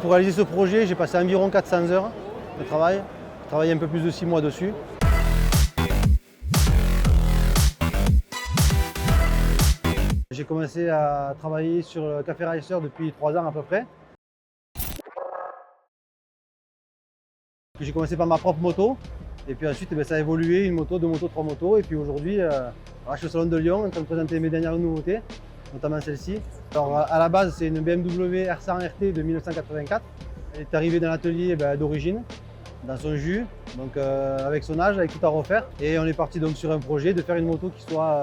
Pour réaliser ce projet, j'ai passé environ 400 heures de travail. J'ai travaillé un peu plus de 6 mois dessus. J'ai commencé à travailler sur le Café Racer depuis 3 ans à peu près. J'ai commencé par ma propre moto. Et puis ensuite, ça a évolué, une moto, deux motos, trois motos. Et puis aujourd'hui, je suis au Salon de Lyon en train de présenter mes dernières nouveautés, notamment celle-ci. Alors à la base, c'est une BMW R100 RT de 1984. Elle est arrivée dans l'atelier d'origine, dans son jus, donc avec son âge, avec tout à refaire. Et on est parti donc sur un projet de faire une moto qui soit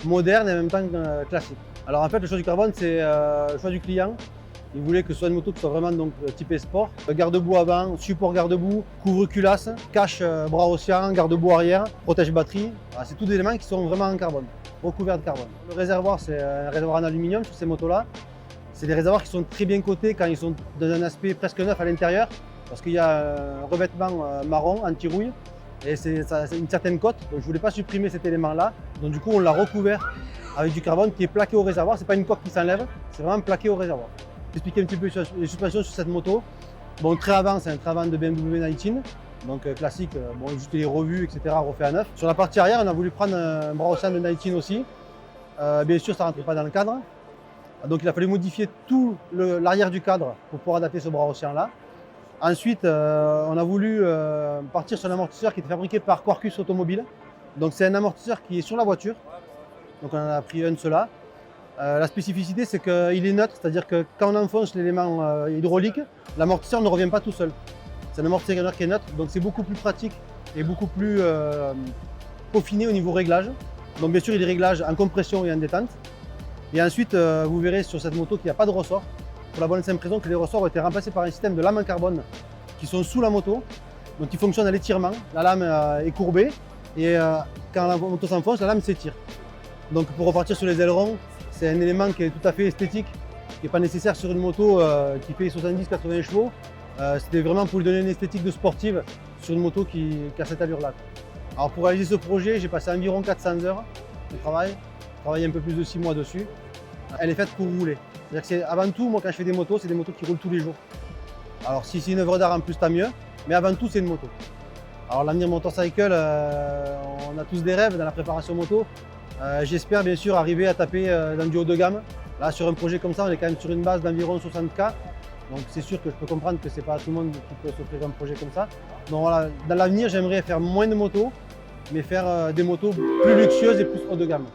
moderne et en même temps classique. Alors en fait, le choix du carbone, c'est le choix du client. Il voulait que ce soit une moto qui soit vraiment donc, typée sport. Garde-boue avant, support garde-boue, couvre-culasse, cache bras oscillants, garde-boue arrière, protège batterie. Voilà, c'est tous des éléments qui sont vraiment en carbone, recouverts de carbone. Le réservoir, c'est un réservoir en aluminium sur ces motos-là. C'est des réservoirs qui sont très bien cotés quand ils sont dans un aspect presque neuf à l'intérieur, parce qu'il y a un revêtement marron anti-rouille et c'est une certaine cote. Donc je ne voulais pas supprimer cet élément-là. Donc du coup, on l'a recouvert avec du carbone qui est plaqué au réservoir. Ce n'est pas une coque qui s'enlève, c'est vraiment plaqué au réservoir. Expliquer un petit peu les suspensions sur cette moto. Bon, le trait avant, c'est un trait avant de BMW 19, donc classique, bon, juste les revues, etc., refait à neuf. Sur la partie arrière, on a voulu prendre un bras oscillant de 19 aussi. Bien sûr, ça ne rentrait pas dans le cadre. Donc il a fallu modifier tout l'arrière du cadre pour pouvoir adapter ce bras oscillant là. Ensuite, on a voulu partir sur un amortisseur qui est fabriqué par Quarkus Automobile. Donc c'est un amortisseur qui est sur la voiture. Donc on en a pris un de ceux-là. La spécificité, c'est qu'il est neutre, c'est-à-dire que quand on enfonce l'élément hydraulique, l'amortisseur ne revient pas tout seul. C'est un amortisseur qui est neutre, donc c'est beaucoup plus pratique et beaucoup plus peaufiné au niveau réglage. Donc bien sûr, il y a des réglages en compression et en détente. Et ensuite, vous verrez sur cette moto qu'il n'y a pas de ressort, pour la bonne et simple raison que les ressorts ont été remplacés par un système de lames en carbone qui sont sous la moto, donc qui fonctionnent à l'étirement. La lame est courbée et quand la moto s'enfonce, la lame s'étire. Donc pour repartir sur les ailerons, c'est un élément qui est tout à fait esthétique, qui n'est pas nécessaire sur une moto qui fait 70-80 chevaux. C'était vraiment pour lui donner une esthétique de sportive sur une moto qui a cette allure-là. Alors pour réaliser ce projet, j'ai passé environ 400 heures de travail. J'ai travaillé un peu plus de 6 mois dessus. Elle est faite pour rouler. C'est-à-dire que c'est avant tout, moi quand je fais des motos, c'est des motos qui roulent tous les jours. Alors si c'est une œuvre d'art en plus, tant mieux, mais avant tout c'est une moto. Alors l'avenir motorcycle, on a tous des rêves dans la préparation moto. J'espère bien sûr arriver à taper dans du haut de gamme. Là sur un projet comme ça, on est quand même sur une base d'environ 60K. Donc c'est sûr que je peux comprendre que c'est pas tout le monde qui peut s'offrir un projet comme ça. Donc voilà, dans l'avenir j'aimerais faire moins de motos, mais faire des motos plus luxueuses et plus haut de gamme.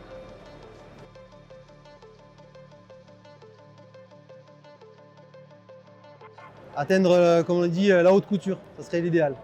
Atteindre, comme on dit, la haute couture, ça serait l'idéal.